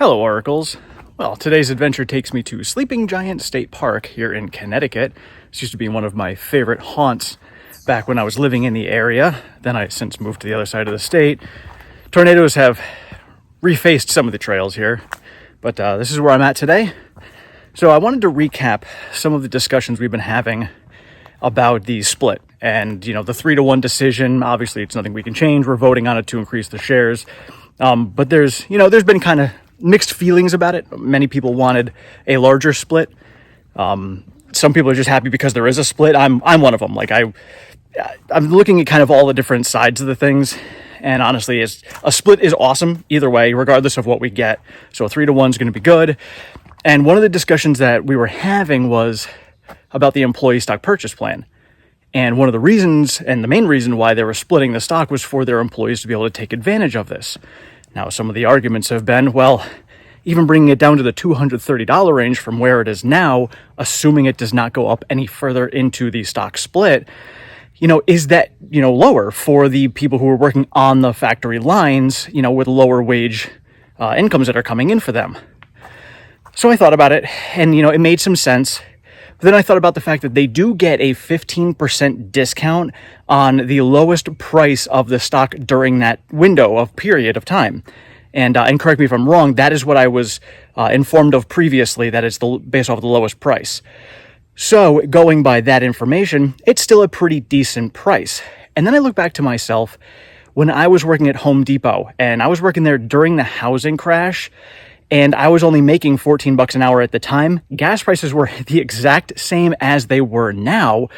Hello, Oracles. Well, today's adventure takes me to Sleeping Giant State Park here in Connecticut. This used to be one of my favorite haunts back when I was living in the area. Then I since moved to the other side of the state. Tornadoes have refaced some of the trails here, but this is where I'm at today. So I wanted to recap some of the discussions we've been having about the split and, the 3-to-1 decision. Obviously, it's nothing we can change. We're voting on it to increase the shares. But there's been kind of mixed feelings about it. Many people wanted a larger split. Some people are just happy because there is a split. I'm one of them. I'm looking at kind of all the different sides of the things. And honestly, a split is awesome either way, regardless of what we get. So a 3-to-1 is going to be good. And one of the discussions that we were having was about the employee stock purchase plan. And one of the reasons, and the main reason why they were splitting the stock, was for their employees to be able to take advantage of this. Now, some of the arguments have been, well, even bringing it down to the $230 range from where it is now, assuming it does not go up any further into the stock split, is that, lower for the people who are working on the factory lines, with lower wage incomes that are coming in for them. So I thought about it, and, it made some sense. But then I thought about the fact that they do get a 15% discount on the lowest price of the stock during that window of period of time. And correct me if I'm wrong, that is what I was informed of previously, that it's based off of the lowest price. So going by that information, it's still a pretty decent price. And then I look back to myself when I was working at Home Depot, and I was working there during the housing crash, and I was only making $14 an hour at the time. Gas prices were the exact same as they were now.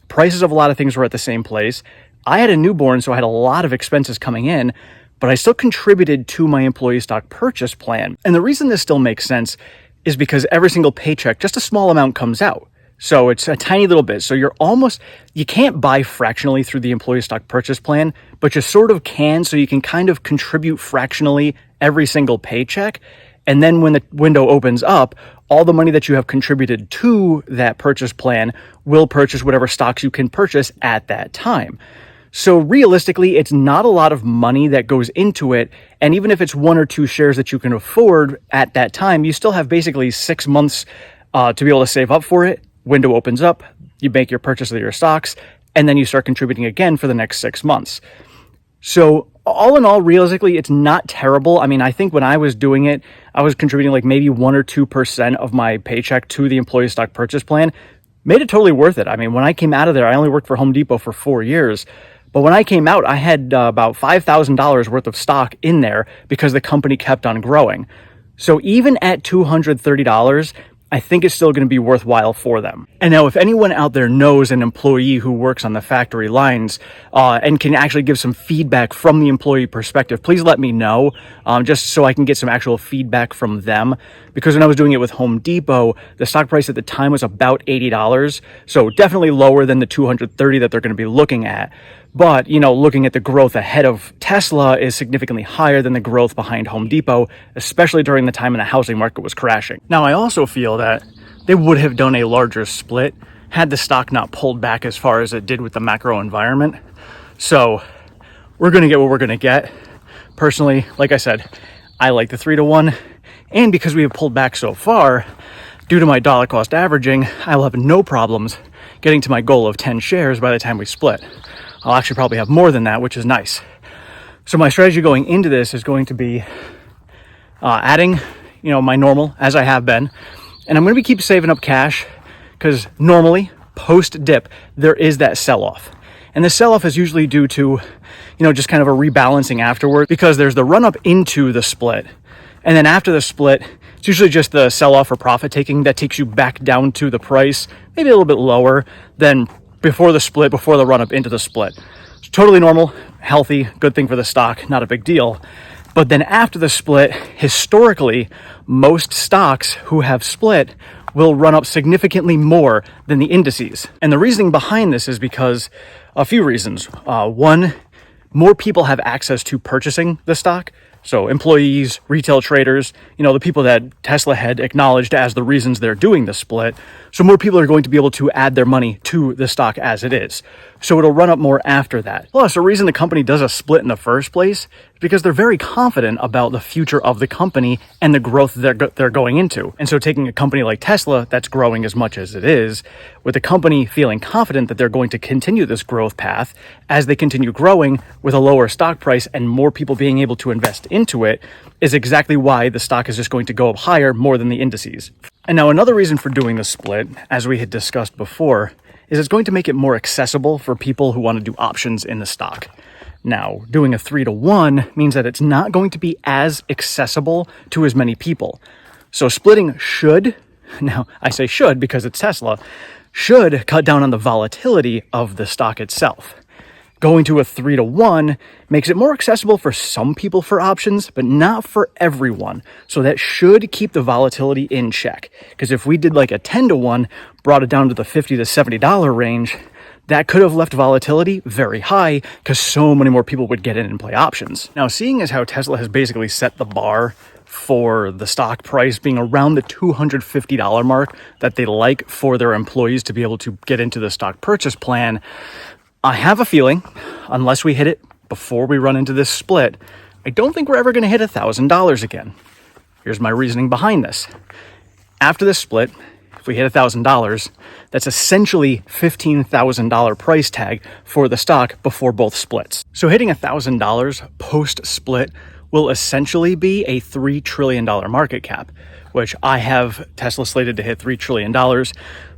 Prices of a lot of things were at the same place. I had a newborn, so I had a lot of expenses coming in, but I still contributed to my employee stock purchase plan. And the reason this still makes sense is because every single paycheck, just a small amount comes out. So it's a tiny little bit. So you can't buy fractionally through the employee stock purchase plan, but you sort of can, so you can kind of contribute fractionally every single paycheck. And then when the window opens up, all the money that you have contributed to that purchase plan will purchase whatever stocks you can purchase at that time. So realistically, it's not a lot of money that goes into it. And even if it's 1 or 2 shares that you can afford at that time, you still have basically 6 months to be able to save up for it. Window opens up, you make your purchase of your stocks, and then you start contributing again for the next 6 months. So all in all, realistically, it's not terrible. I mean, I think when I was doing it, I was contributing like maybe 1 or 2% of my paycheck to the employee stock purchase plan. Made it totally worth it. I mean, when I came out of there, I only worked for Home Depot for 4 years. But when I came out, I had about $5,000 worth of stock in there because the company kept on growing. So even at $230, I think it's still going to be worthwhile for them. And now, if anyone out there knows an employee who works on the factory lines and can actually give some feedback from the employee perspective, please let me know, just so I can get some actual feedback from them. Because when I was doing it with Home Depot, the stock price at the time was about $80. So definitely lower than the $230 that they're going to be looking at. But, looking at the growth ahead of Tesla is significantly higher than the growth behind Home Depot, especially during the time when the housing market was crashing. Now, I also feel that they would have done a larger split had the stock not pulled back as far as it did with the macro environment. So we're going to get what we're going to get. Personally, like I said, I like the 3-to-1. And because we have pulled back so far, due to my dollar cost averaging, I will have no problems getting to my goal of 10 shares by the time we split. I'll actually probably have more than that, which is nice. So my strategy going into this is going to be adding, my normal, as I have been. And I'm going to keep saving up cash because normally, post-dip, there is that sell-off. And the sell-off is usually due to, just kind of a rebalancing afterward, because there's the run-up into the split. And then after the split, it's usually just the sell-off or profit-taking that takes you back down to the price, maybe a little bit lower than before the split, before the run-up into the split. It's totally normal, healthy, good thing for the stock, not a big deal. But then after the split, historically, most stocks who have split will run up significantly more than the indices. And the reasoning behind this is because a few reasons. One, more people have access to purchasing the stock. So employees, retail traders, the people that Tesla had acknowledged as the reasons they're doing the split. So more people are going to be able to add their money to the stock as it is. So it'll run up more after that. Plus, the reason the company does a split in the first place is because they're very confident about the future of the company and the growth they're going into. And so taking a company like Tesla that's growing as much as it is, with the company feeling confident that they're going to continue this growth path as they continue growing with a lower stock price and more people being able to invest into it, is exactly why the stock is just going to go up higher more than the indices. And now another reason for doing the split, as we had discussed before, is it's going to make it more accessible for people who want to do options in the stock. Now, doing a 3-to-1 means that it's not going to be as accessible to as many people. So splitting should, now I say should because it's Tesla, should cut down on the volatility of the stock itself. Going to a 3-to-1 makes it more accessible for some people for options, but not for everyone. So that should keep the volatility in check. Because if we did like a 10-to-1, brought it down to the $50 to $70 range, that could have left volatility very high because so many more people would get in and play options. Now, seeing as how Tesla has basically set the bar for the stock price being around the $250 mark that they like for their employees to be able to get into the stock purchase plan, I have a feeling, unless we hit it before we run into this split, I don't think we're ever going to hit $1,000 again. Here's my reasoning behind this. After this split, if we hit $1,000, that's essentially $15,000 price tag for the stock before both splits. So hitting $1,000 post-split will essentially be a $3 trillion market cap, which I have Tesla slated to hit $3 trillion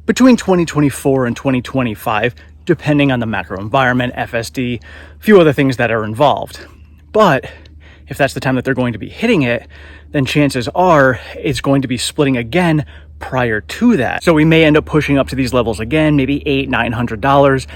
between 2024 and 2025, depending on the macro environment, FSD, a few other things that are involved. But if that's the time that they're going to be hitting it, then chances are it's going to be splitting again prior to that. So we may end up pushing up to these levels again, maybe $800-900,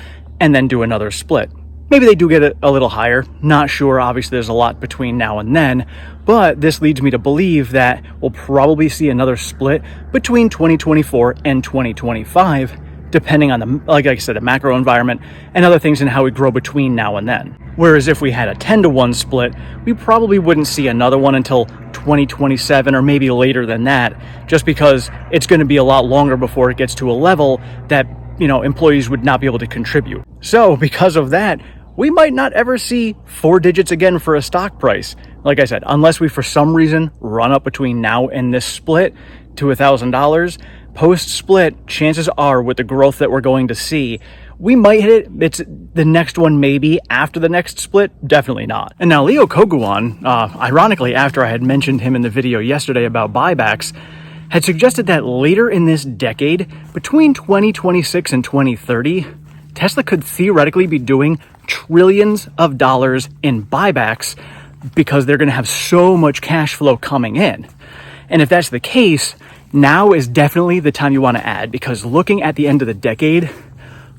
and then do another split. Maybe they do get it a little higher. Not sure. Obviously, there's a lot between now and then, but this leads me to believe that we'll probably see another split between 2024 and 2025, depending on the, like I said, the macro environment and other things and how we grow between now and then. Whereas if we had a 10-to-1 split, we probably wouldn't see another one until 2027 or maybe later than that, just because it's going to be a lot longer before it gets to a level that, employees would not be able to contribute. So because of that, we might not ever see 4 digits again for a stock price. Like I said, unless we for some reason run up between now and this split to $1,000, post-split, chances are with the growth that we're going to see, we might hit it. It's the next one maybe. After the next split, definitely not. And now Leo KoGuan, ironically, after I had mentioned him in the video yesterday about buybacks, had suggested that later in this decade, between 2026 and 2030, Tesla could theoretically be doing trillions of dollars in buybacks because they're going to have so much cash flow coming in. And if that's the case, now is definitely the time you want to add, because looking at the end of the decade,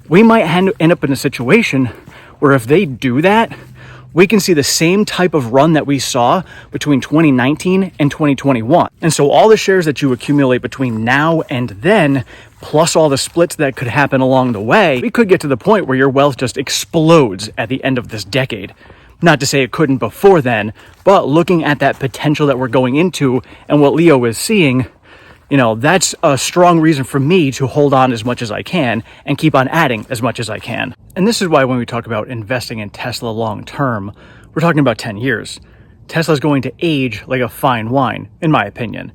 we might end up in a situation where if they do that, we can see the same type of run that we saw between 2019 and 2021. And so all the shares that you accumulate between now and then, plus all the splits that could happen along the way, we could get to the point where your wealth just explodes at the end of this decade. Not to say it couldn't before then, but looking at that potential that we're going into and what Leo is seeing, that's a strong reason for me to hold on as much as I can and keep on adding as much as I can. And this is why when we talk about investing in Tesla long term, we're talking about 10 years. Tesla's going to age like a fine wine, in my opinion.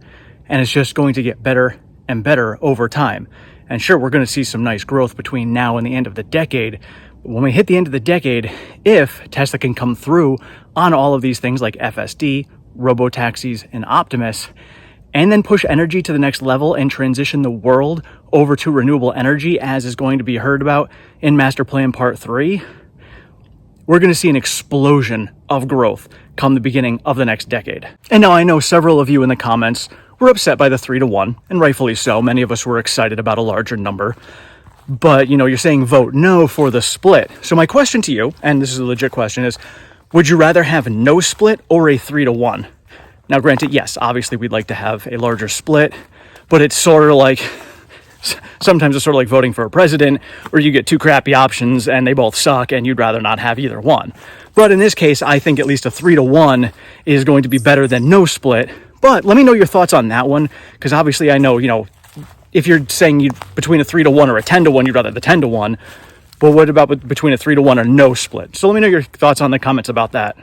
And it's just going to get better and better over time. And sure, we're going to see some nice growth between now and the end of the decade. But when we hit the end of the decade, if Tesla can come through on all of these things like FSD, robotaxis, and Optimus, and then push energy to the next level and transition the world over to renewable energy, as is going to be heard about in Master Plan Part 3, we're going to see an explosion of growth come the beginning of the next decade. And now I know several of you in the comments were upset by the 3-to-1, and rightfully so. Many of us were excited about a larger number. But, you're saying vote no for the split. So my question to you, and this is a legit question, is would you rather have no split or a 3-to-1? Now, granted, yes, obviously we'd like to have a larger split, but it's sort of like, sometimes it's sort of like voting for a president where you get two crappy options and they both suck and you'd rather not have either one. But in this case, I think at least a 3-to-1 is going to be better than no split. But let me know your thoughts on that one, because obviously I know, if you're saying between a 3-to-1 or a 10-to-1, you'd rather the 10-to-1. But what about between a 3-to-1 or no split? So let me know your thoughts on the comments about that.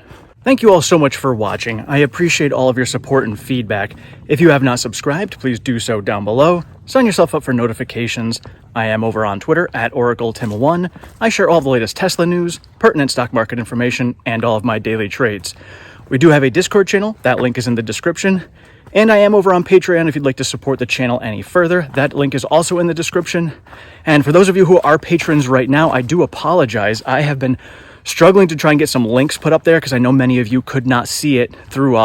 Thank you all so much for watching. I appreciate all of your support and feedback. If you have not subscribed, please do so down below. Sign yourself up for notifications. I am over on Twitter at OracleTim1. I share all the latest Tesla news, pertinent stock market information, and all of my daily trades. We do have a Discord channel. That link is in the description. And I am over on Patreon if you'd like to support the channel any further. That link is also in the description. And for those of you who are patrons right now, I do apologize. I have been struggling to try and get some links put up there because I know many of you could not see it through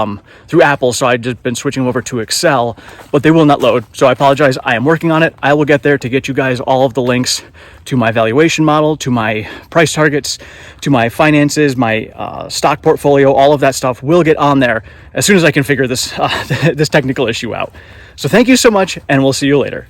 Apple, so I've just been switching over to Excel, but they will not load. So I apologize. I am working on it. I will get there to get you guys all of the links to my valuation model, to my price targets, to my finances, my stock portfolio. All of that stuff will get on there as soon as I can figure this this technical issue out. So thank you so much, and we'll see you later.